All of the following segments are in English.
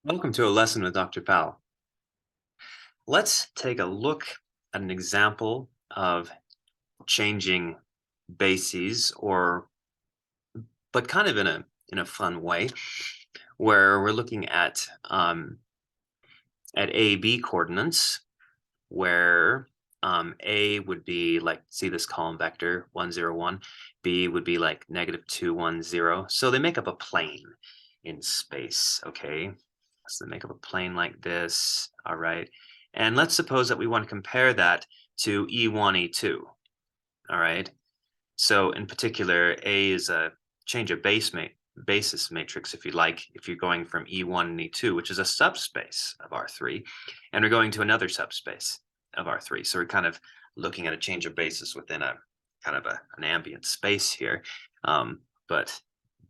Welcome to a lesson with Dr. Powell. Let's take a look at an example of changing bases but kind of in a fun way, where we're looking at A-B coordinates, where A would be like, see this column vector 1, 0, 1, B would be like negative 2, 1, 0. So they make up a plane in space, okay? So they make up a plane like this, all right? And let's suppose that we want to compare that to E1, E2, all right? So in particular, A is a change of basis matrix, if you like, if you're going from E1 and E2, which is a subspace of R3, and we're going to another subspace of R3. So we're kind of looking at a change of basis within a kind of an ambient space here, but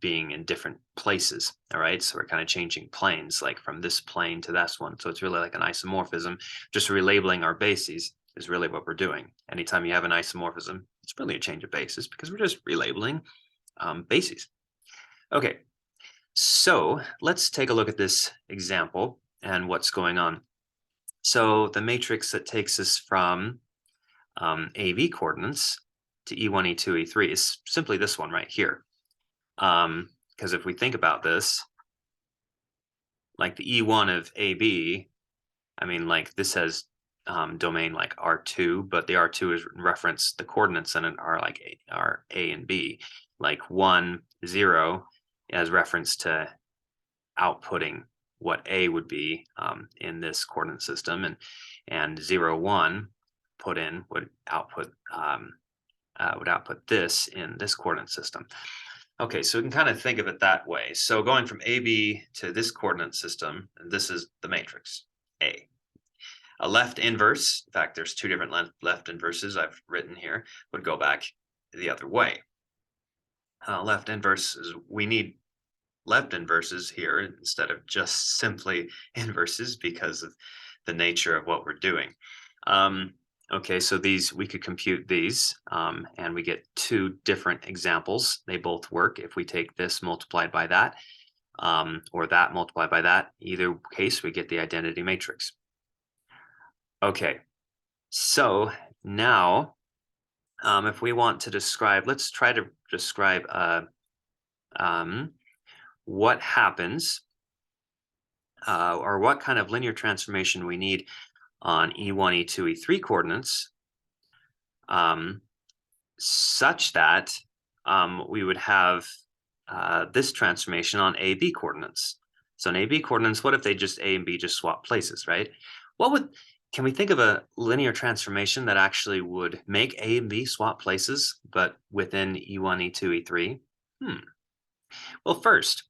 being in different places. All right. So we're kind of changing planes, like from this plane to this one. So it's really like an isomorphism. Just relabeling our bases is really what we're doing. Anytime you have an isomorphism, it's really a change of basis because we're just relabeling bases. Okay, so let's take a look at this example and what's going on. So the matrix that takes us from AV coordinates to E1, E2, E3 is simply this one right here. Because if we think about this, like the E1 of AB, I mean, like this has domain like R2, but the R2 is reference the coordinates in it are like are A and B, like 1, 0 as reference to outputting what A would be in this coordinate system, and 0, 1 put in would output this in this coordinate system. Okay, so we can kind of think of it that way. So going from AB to this coordinate system, this is the matrix A. A left inverse, in fact, there's two different left inverses I've written here, would go back the other way. Left inverse is, we need left inverses here instead of just simply inverses because of the nature of what we're doing. Okay, so these, we could compute these and we get two different examples. They both work if we take this multiplied by that or that multiplied by that. Either case, we get the identity matrix. Okay, so now if we want to describe, let's try to describe what happens or what kind of linear transformation we need on E1, E2, E3 coordinates such that we would have this transformation on AB coordinates. So in AB coordinates, what if they just A and B just swap places, right? Can we think of a linear transformation that actually would make A and B swap places, but within E1, E2, E3? Well, first,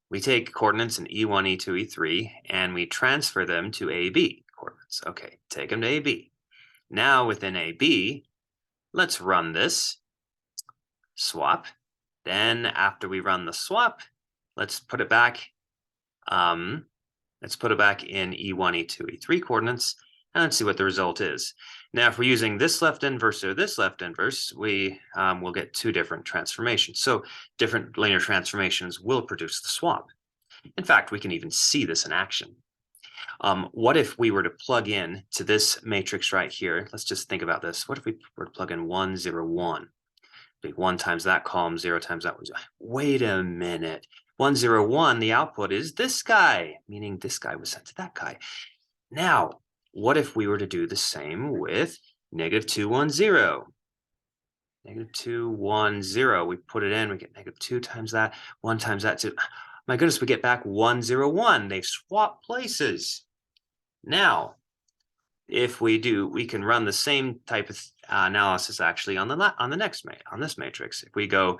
we take coordinates in E1, E2, E3, and we transfer them to AB coordinates. Okay, take them to AB. Now within AB, let's run this swap. Then after we run the swap, let's put it back. Let's put it back in E1, E2, E3 coordinates, and let's see what the result is. Now, if we're using this left inverse or this left inverse, we will get two different transformations. So different linear transformations will produce the swap. In fact, we can even see this in action. What if we were to plug in to this matrix right here? Let's just think about this. What if we were to plug in 1, 0, 1? Be 1 times that column, 0 times that one. Wait a minute. 1, 0, 1, the output is this guy, meaning this guy was sent to that guy. Now, what if we were to do the same with negative 2, 1, 0? Negative 2, 1, 0. We put it in, we get negative 2 times that, 1 times that, 2. My goodness, we get back 1, 0, 1. They've swapped places. Now, if we do, we can run the same type of analysis actually on this matrix. If we go,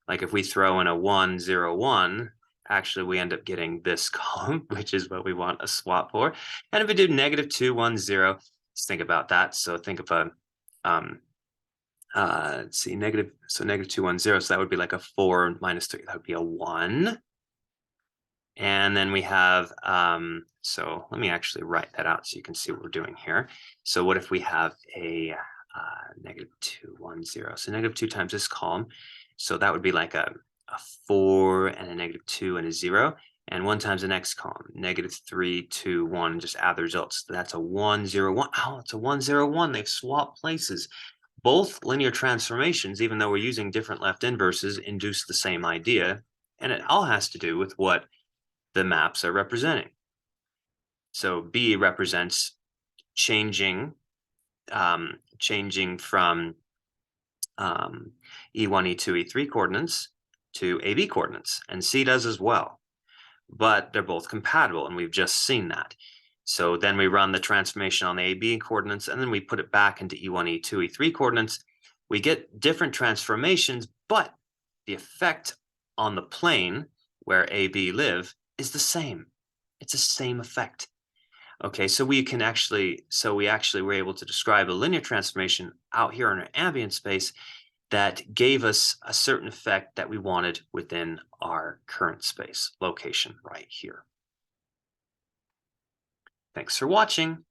like if we throw in a 1, 0, 1, actually we end up getting this column, which is what we want a swap for. And if we do negative 2, 1, 0, let's think about that. So think of a let's see, negative 2, 1, 0. So that would be like a 4 minus 3. That would be a 1. And then we have, so let me actually write that out so you can see what we're doing here. So what if we have a negative 2, 1, 0? So negative 2 times this column. So that would be like a 4 and a negative 2 and a 0. and 1 times the next column, -3, 2, 1, and just add the results. That's a 1, 0, 1. Oh, it's a 1, 0, 1. They've swapped places. Both linear transformations, even though we're using different left inverses, induce the same idea, and it all has to do with what the maps are representing. So B represents changing changing from E1, E2, E3 coordinates to AB coordinates, and C does as well. But they're both compatible, and we've just seen that. So then we run the transformation on the AB coordinates, and then we put it back into E1, E2, E3 coordinates. We get different transformations, but the effect on the plane where AB live is the same. It's the same effect. Okay, so we actually were able to describe a linear transformation out here in our ambient space that gave us a certain effect that we wanted within our current space location right here. Thanks for watching.